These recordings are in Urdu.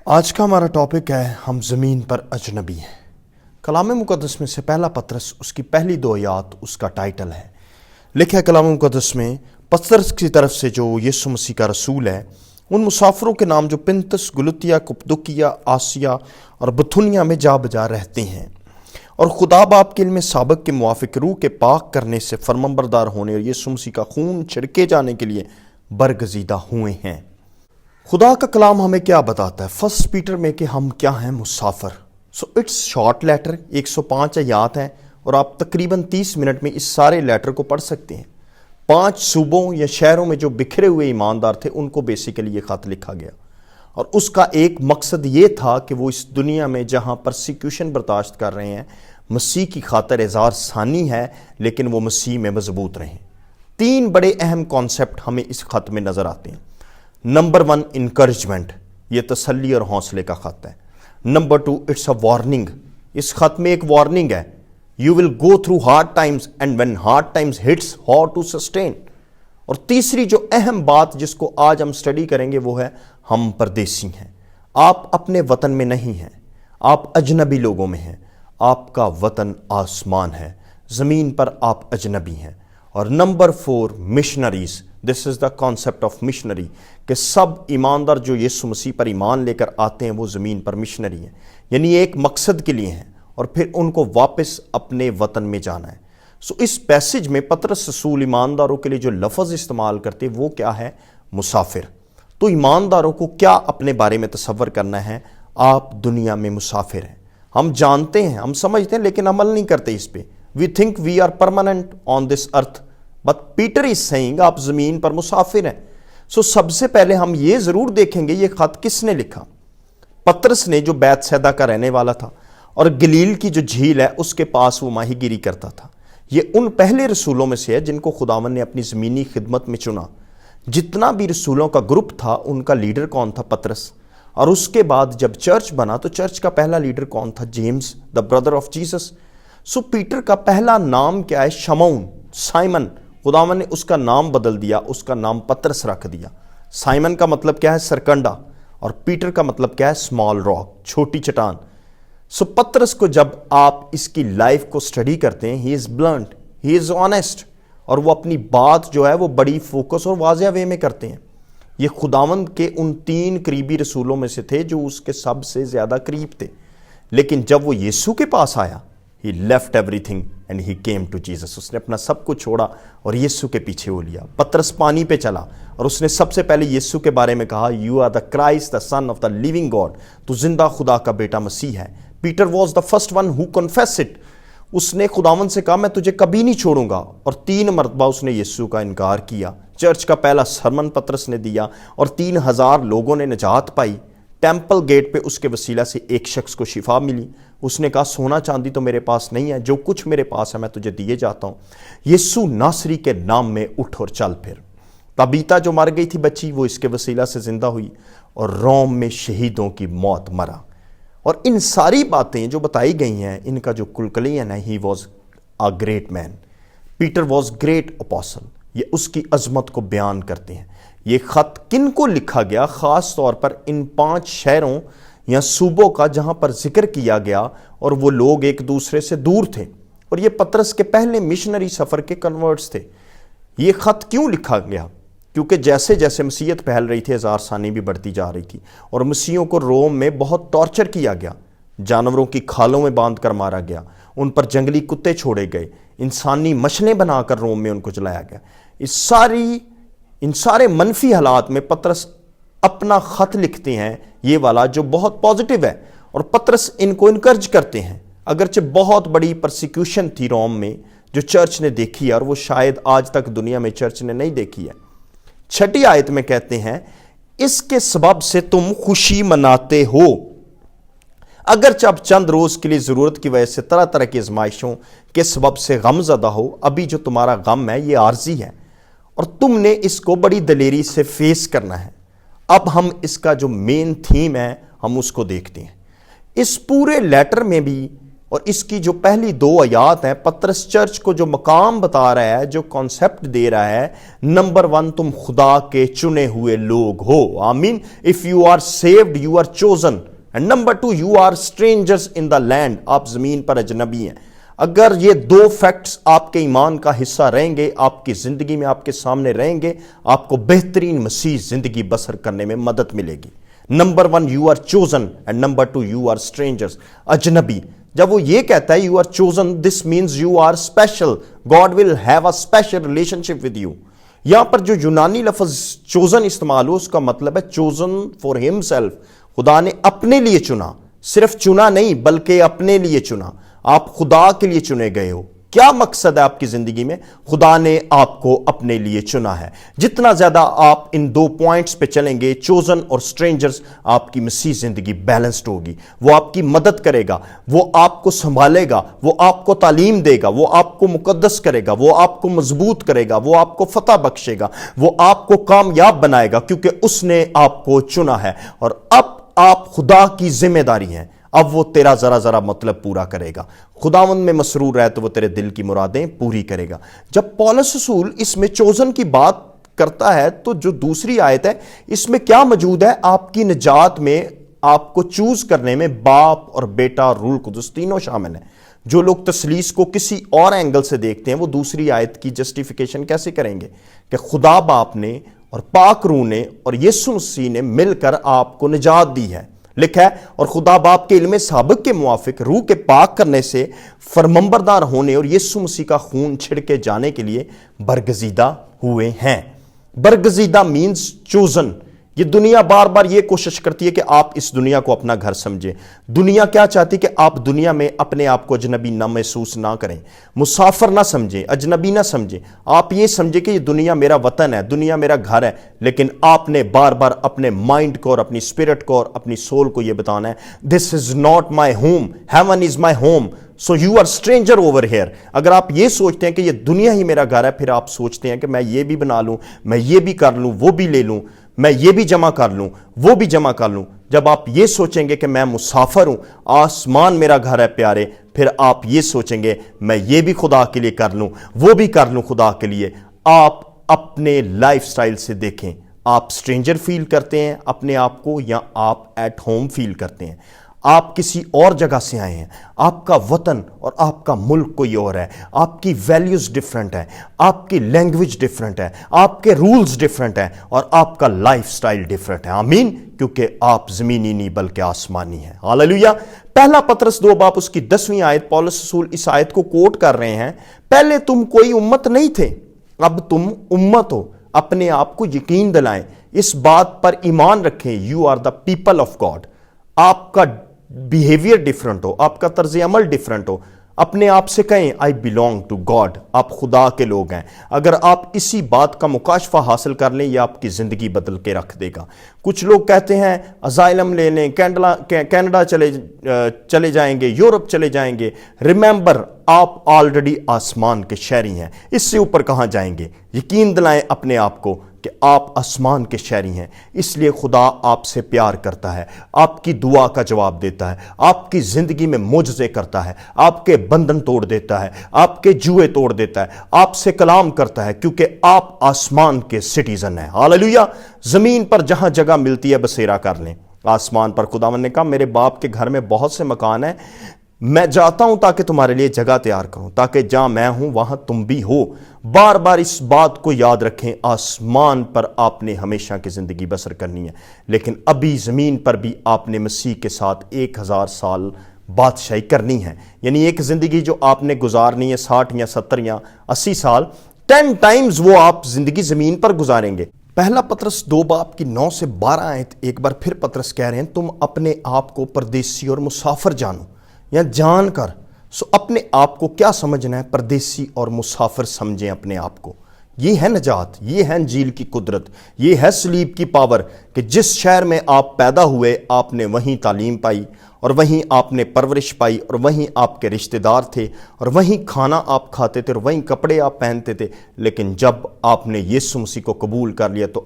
آج کا ہمارا ٹاپک ہے ہم زمین پر اجنبی ہیں۔ کلام مقدس میں سے پہلا پطرس، اس کی پہلی 2 آیات اس کا ٹائٹل ہے۔ لکھا ہے کلام مقدس میں پطرس کی طرف سے جو یسوع مسیح کا رسول ہے، ان مسافروں کے نام جو پنتس، گلتیا، کپدوکیا، آسیا اور بتھنیا میں جا بجا رہتے ہیں اور خدا باپ کے علم سابق کے موافق روح کے پاک کرنے سے فرمانبردار ہونے اور یسوع مسیح کا خون چھڑکے جانے کے لیے برگزیدہ ہوئے ہیں۔ خدا کا کلام ہمیں کیا بتاتا ہے؟ فرسٹ پیٹر میں کہ ہم کیا ہیں؟ مسافر۔ اٹس شارٹ لیٹر، 105 آیات ہیں اور آپ تقریباً 30 منٹ میں اس سارے لیٹر کو پڑھ سکتے ہیں۔ 5 صوبوں یا شہروں میں جو بکھرے ہوئے ایماندار تھے ان کو بیسیکلی یہ خط لکھا گیا، اور اس کا ایک مقصد یہ تھا کہ وہ اس دنیا میں جہاں پرسیکیوشن برداشت کر رہے ہیں، مسیح کی خاطر اظہار ثانی ہے، لیکن وہ مسیح میں مضبوط رہیں۔ 3 بڑے اہم کانسیپٹ ہمیں اس خط میں نظر آتے ہیں۔ نمبر 1 انکریجمنٹ، یہ تسلی اور حوصلے کا خط ہے۔ نمبر 2 اٹس اے وارننگ، اس خط میں ایک وارننگ ہے۔ You will go through hard times and when hard times hits how to sustain. اور تیسری جو اہم بات جس کو آج ہم سٹڈی کریں گے وہ ہے ہم پردیسی ہیں۔ آپ اپنے وطن میں نہیں ہیں، آپ اجنبی لوگوں میں ہیں۔ آپ کا وطن آسمان ہے، زمین پر آپ اجنبی ہیں۔ اور number 4 missionaries, this is the concept of missionary, کہ سب ایماندار جو یسوع مسیح پر ایمان لے کر آتے ہیں وہ زمین پر مشنری ہیں، یعنی ایک مقصد کے لیے ہیں اور پھر ان کو واپس اپنے وطن میں جانا ہے۔ اس پیسج میں پطرس رسول ایمانداروں کے لیے جو لفظ استعمال کرتے وہ کیا ہے؟ مسافر۔ تو ایمانداروں کو کیا اپنے بارے میں تصور کرنا ہے؟ آپ دنیا میں مسافر ہیں۔ ہم جانتے ہیں، ہم سمجھتے ہیں، لیکن عمل نہیں کرتے اس پہ۔ We think we are permanent on this earth, but Peter is saying آپ زمین پر مسافر ہیں۔ سب سے پہلے ہم یہ ضرور دیکھیں گے یہ خط کس نے لکھا۔ پطرس نے، جو بیت سیدا کا رہنے والا تھا اور گلیل کی جو جھیل ہے اس کے پاس وہ ماہی گیری کرتا تھا۔ یہ ان پہلے رسولوں میں سے ہے جن کو خداوند نے اپنی زمینی خدمت میں چنا۔ جتنا بھی رسولوں کا گروپ تھا ان کا لیڈر کون تھا؟ پطرس۔ اور اس کے بعد جب چرچ بنا تو چرچ کا پہلا لیڈر کون تھا؟ James, the brother of Jesus. Peter کا پہلا نام کیا ہے؟ شمعون، سائمن۔ خداوند نے اس کا نام بدل دیا، اس کا نام پطرس رکھ دیا۔ سائمن کا مطلب کیا ہے؟ سرکنڈا، اور پیٹر کا مطلب کیا ہے؟ اسمال راک، چھوٹی چٹان۔ پطرس کو جب آپ اس کی لائف کو سٹڈی کرتے ہیں، ہی از بلنٹ، ہی از آنیسٹ، اور وہ اپنی بات جو ہے وہ بڑی فوکس اور واضح وے میں کرتے ہیں۔ یہ خداوند کے ان 3 قریبی رسولوں میں سے تھے جو اس کے سب سے زیادہ قریب تھے، لیکن جب وہ یسوع کے پاس آیا، he left everything and he came to Jesus۔ اس نے اپنا سب کچھ چھوڑا اور یسوع کے پیچھے ہو لیا۔ پطرس پانی پہ چلا اور اس نے سب سے پہلے یسوع کے بارے میں کہا، You are the Christ, the Son of the living God۔ تو زندہ خدا کا بیٹا مسیح ہے۔ Peter was the first one who confessed it۔ اس نے خداوند سے کہا میں تجھے کبھی نہیں چھوڑوں گا، اور 3 مرتبہ اس نے یسوع کا انکار کیا۔ چرچ کا پہلا سرمن پطرس نے دیا اور 3000 لوگوں نے نجات پائی۔ ٹیمپل گیٹ پہ اس کے وسیلہ سے ایک شخص کو شفا ملی۔ اس نے کہا سونا چاندی تو میرے پاس نہیں ہے، جو کچھ میرے پاس ہے میں تجھے دیے جاتا ہوں۔ یسوع ناصری کے نام میں اٹھ اور چل پھر۔ طبیطہ جو مر گئی تھی بچی، وہ اس کے وسیلہ سے زندہ ہوئی، اور روم میں شہیدوں کی موت مرا۔ اور ان ساری باتیں جو بتائی گئی ہیں ان کا جو کلکلین ہے، he was a great man. Peter was great apostle. یہ اس کی عظمت کو بیان کرتے ہیں۔ یہ خط کن کو لکھا گیا؟ خاص طور پر ان 5 شہروں یا صوبوں کا جہاں پر ذکر کیا گیا، اور وہ لوگ ایک دوسرے سے دور تھے، اور یہ پطرس کے پہلے مشنری سفر کے کنورٹس تھے۔ یہ خط کیوں لکھا گیا؟ کیونکہ جیسے جیسے مسیحیت پھیل رہی تھی، اظہار ثانی بھی بڑھتی جا رہی تھی، اور مسیحیوں کو روم میں بہت ٹارچر کیا گیا۔ جانوروں کی کھالوں میں باندھ کر مارا گیا، ان پر جنگلی کتے چھوڑے گئے، انسانی مشلیں بنا کر روم میں ان کو جلایا گیا۔ ان سارے منفی حالات میں پطرس اپنا خط لکھتے ہیں، یہ والا جو بہت پازیٹیو ہے، اور پطرس ان کو انکرج کرتے ہیں۔ اگرچہ بہت بڑی پرسیکیوشن تھی روم میں جو چرچ نے دیکھی ہے، اور وہ شاید آج تک دنیا میں چرچ نے نہیں دیکھی ہے۔ 6 آیت میں کہتے ہیں، اس کے سبب سے تم خوشی مناتے ہو، اگرچہ اب چند روز کے لیے ضرورت کی وجہ سے طرح طرح کی آزمائشوں کے سبب سے غم زدہ ہو۔ ابھی جو تمہارا غم ہے یہ عارضی ہے، اور تم نے اس کو بڑی دلیری سے فیس کرنا ہے۔ اب ہم اس کا جو مین تھیم ہے ہم اس کو دیکھتے ہیں۔ اس پورے لیٹر میں بھی اور اس کی جو پہلی 2 آیات ہیں، پطرس چرچ کو جو مقام بتا رہا ہے، جو کانسیپٹ دے رہا ہے، نمبر 1 تم خدا کے چنے ہوئے لوگ ہو، آمین. If you are saved you are chosen, and number 2 you are strangers in the land, آپ زمین پر اجنبی ہیں. اگر یہ 2 فیکٹس آپ کے ایمان کا حصہ رہیں گے، آپ کی زندگی میں آپ کے سامنے رہیں گے، آپ کو بہترین مسیح زندگی بسر کرنے میں مدد ملے گی. Number 1 you are chosen and number 2 you are strangers, اجنبی. جب وہ یہ کہتا ہے you are chosen, this means you are special, God will have a special relationship with you. یہاں پر جو یونانی لفظ چوزن استعمال ہو، اس کا مطلب ہے چوزن فار ہم سیلف، خدا نے اپنے لیے چنا. صرف چنا نہیں بلکہ اپنے لیے چنا. آپ خدا کے لیے چنے گئے ہو. کیا مقصد ہے آپ کی زندگی میں؟ خدا نے آپ کو اپنے لیے چنا ہے. جتنا زیادہ آپ ان 2 پوائنٹس پہ چلیں گے، چوزن اور اسٹرینجرز، آپ کی مسیح زندگی بیلنسڈ ہوگی. وہ آپ کی مدد کرے گا، وہ آپ کو سنبھالے گا، وہ آپ کو تعلیم دے گا، وہ آپ کو مقدس کرے گا، وہ آپ کو مضبوط کرے گا، وہ آپ کو فتح بخشے گا، وہ آپ کو کامیاب بنائے گا، کیونکہ اس نے آپ کو چنا ہے. اور اب آپ خدا کی ذمہ داری ہیں. اب وہ تیرا ذرا مطلب پورا کرے گا. خداوند میں مسرور ہے تو وہ تیرے دل کی مرادیں پوری کرے گا. جب پولس رسول اس میں چوزن کی بات کرتا ہے تو جو دوسری آیت ہے اس میں کیا موجود ہے؟ آپ کی نجات میں آپ کو چوز کرنے میں باپ اور بیٹا اور روح القدس تینوں شامل ہیں. جو لوگ تثلیث کو کسی اور اینگل سے دیکھتے ہیں وہ دوسری آیت کی جسٹیفیکیشن کیسے کریں گے کہ خدا باپ نے اور پاک روح نے اور یسوع مسیح نے مل کر آپ کو نجات دی ہے. لکھا ہے اور خدا باپ کے علم سابق کے موافق روح کے پاک کرنے سے فرمانبردار ہونے اور یسوع مسیح کا خون چھڑکے جانے کے لیے برگزیدہ ہوئے ہیں. برگزیدہ مینز چوزن. یہ دنیا بار بار یہ کوشش کرتی ہے کہ آپ اس دنیا کو اپنا گھر سمجھیں. دنیا کیا چاہتی ہے کہ آپ دنیا میں اپنے آپ کو اجنبی نہ محسوس نہ کریں، مسافر نہ سمجھیں، اجنبی نہ سمجھیں. آپ یہ سمجھیں کہ یہ دنیا میرا وطن ہے، دنیا میرا گھر ہے. لیکن آپ نے بار بار اپنے مائنڈ کو اور اپنی اسپرٹ کو اور اپنی سول کو یہ بتانا ہے this is not my home, heaven is my home. So you are stranger over here. اگر آپ یہ سوچتے ہیں کہ یہ دنیا ہی میرا گھر ہے، پھر آپ سوچتے ہیں کہ میں یہ بھی بنا لوں، میں یہ بھی کر لوں، وہ بھی لے لوں، میں یہ بھی جمع کر لوں، وہ بھی جمع کر لوں. جب آپ یہ سوچیں گے کہ میں مسافر ہوں، آسمان میرا گھر ہے پیارے، پھر آپ یہ سوچیں گے میں یہ بھی خدا کے لیے کر لوں، وہ بھی کر لوں خدا کے لیے. آپ اپنے لائف سٹائل سے دیکھیں، آپ اسٹرینجر فیل کرتے ہیں اپنے آپ کو یا آپ ایٹ ہوم فیل کرتے ہیں؟ آپ کسی اور جگہ سے آئے ہیں، آپ کا وطن اور آپ کا ملک کوئی اور ہے، آپ کی ویلیوز ڈیفرنٹ ہیں، آپ کی لینگویج ڈیفرنٹ ہے، آپ کے رولز ڈیفرنٹ ہیں اور آپ کا لائف سٹائل ڈیفرنٹ ہے. آمین. کیونکہ آپ زمینی نہیں بلکہ آسمانی ہیں. ہاللیلویہ. پہلا پطرس 2 باب اس کی 10ویں آیت، پولس رسول اس آیت کو کوٹ کر رہے ہیں. پہلے تم کوئی امت نہیں تھے، اب تم امت ہو. اپنے آپ کو یقین دلائیں، اس بات پر ایمان رکھیں، you are the people of God. آپ کا بیہیویئر ڈیفرنٹ ہو، آپ کا طرز عمل ڈیفرنٹ ہو. اپنے آپ سے کہیں آئی بیلونگ ٹو گاڈ، آپ خدا کے لوگ ہیں. اگر آپ اسی بات کا مکاشفہ حاصل کر لیں یہ آپ کی زندگی بدل کے رکھ دے گا. کچھ لوگ کہتے ہیں اسائلم لے لیں، کینیڈا چلے جائیں گے، یورپ چلے جائیں گے. ریممبر آپ آلریڈی آسمان کے شہری ہیں، اس سے اوپر کہاں جائیں گے؟ یقین دلائیں اپنے آپ کو کہ آپ آسمان کے شہری ہیں. اس لیے خدا آپ سے پیار کرتا ہے، آپ کی دعا کا جواب دیتا ہے، آپ کی زندگی میں معجزے کرتا ہے، آپ کے بندھن توڑ دیتا ہے، آپ کے جوئے توڑ دیتا ہے، آپ سے کلام کرتا ہے، کیونکہ آپ آسمان کے سٹیزن ہیں. ہاللیلویہ. زمین پر جہاں جگہ ملتی ہے بسیرا کر لیں. آسمان پر خداوند نے کہا میرے باپ کے گھر میں بہت سے مکان ہیں، میں جاتا ہوں تاکہ تمہارے لیے جگہ تیار کروں، تاکہ جہاں میں ہوں وہاں تم بھی ہو. بار بار اس بات کو یاد رکھیں، آسمان پر آپ نے ہمیشہ کی زندگی بسر کرنی ہے، لیکن ابھی زمین پر بھی آپ نے مسیح کے ساتھ 1000 سال بادشاہی کرنی ہے. یعنی ایک زندگی جو آپ نے گزارنی ہے 60 یا 70 یا 80 سال، 10 ٹائمز وہ آپ زندگی زمین پر گزاریں گے. پہلا پطرس 2 باب کی 9 سے 12 آیت ایک بار پھر پطرس کہہ رہے ہیں تم اپنے آپ کو پردیسی اور مسافر جانو یا جان کر. اپنے آپ کو کیا سمجھنا ہے؟ پردیسی اور مسافر سمجھیں اپنے آپ کو. یہ ہے نجات، یہ ہے انجیل کی قدرت، یہ ہے صلیب کی پاور کہ جس شہر میں آپ پیدا ہوئے آپ نے وہیں تعلیم پائی اور وہیں آپ نے پرورش پائی اور وہیں آپ کے رشتہ دار تھے اور وہیں کھانا آپ کھاتے تھے اور وہیں کپڑے آپ پہنتے تھے. لیکن جب آپ نے یسوع مسیح کو قبول کر لیا تو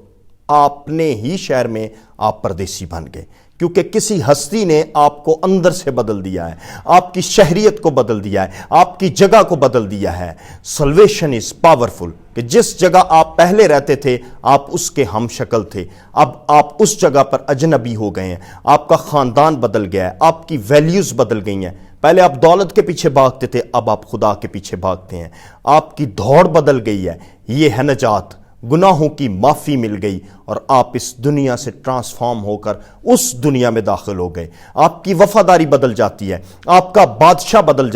اپنے ہی شہر میں آپ پردیسی بن گئے. کیونکہ کسی ہستی نے آپ کو اندر سے بدل دیا ہے، آپ کی شہریت کو بدل دیا ہے، آپ کی جگہ کو بدل دیا ہے۔ سلویشن از پاورفل، کہ جس جگہ آپ پہلے رہتے تھے آپ اس کے ہم شکل تھے، اب آپ اس جگہ پر اجنبی ہو گئے ہیں، آپ کا خاندان بدل گیا ہے، آپ کی ویلیوز بدل گئی ہیں۔ پہلے آپ دولت کے پیچھے بھاگتے تھے، اب آپ خدا کے پیچھے بھاگتے ہیں، آپ کی دوڑ بدل گئی ہے۔ یہ ہے نجات، گناہوں کی معافی مل گئی، اور آپ اس دنیا سے ٹرانسفارم ہو کر اس دنیا میں داخل ہو گئے۔ آپ کی وفاداری بدل جاتی ہے، آپ کا بادشاہ بدل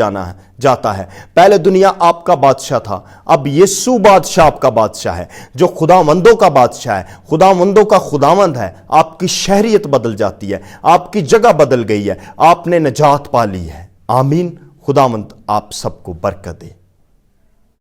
جاتا ہے۔ پہلے دنیا آپ کا بادشاہ تھا، اب یسوع بادشاہ آپ کا بادشاہ ہے، جو خداوندوں کا بادشاہ ہے، خداوندوں کا خداوند ہے۔ آپ کی شہریت بدل جاتی ہے، آپ کی جگہ بدل گئی ہے، آپ نے نجات پا لی ہے۔ آمین۔ خداوند آپ سب کو برکت دے۔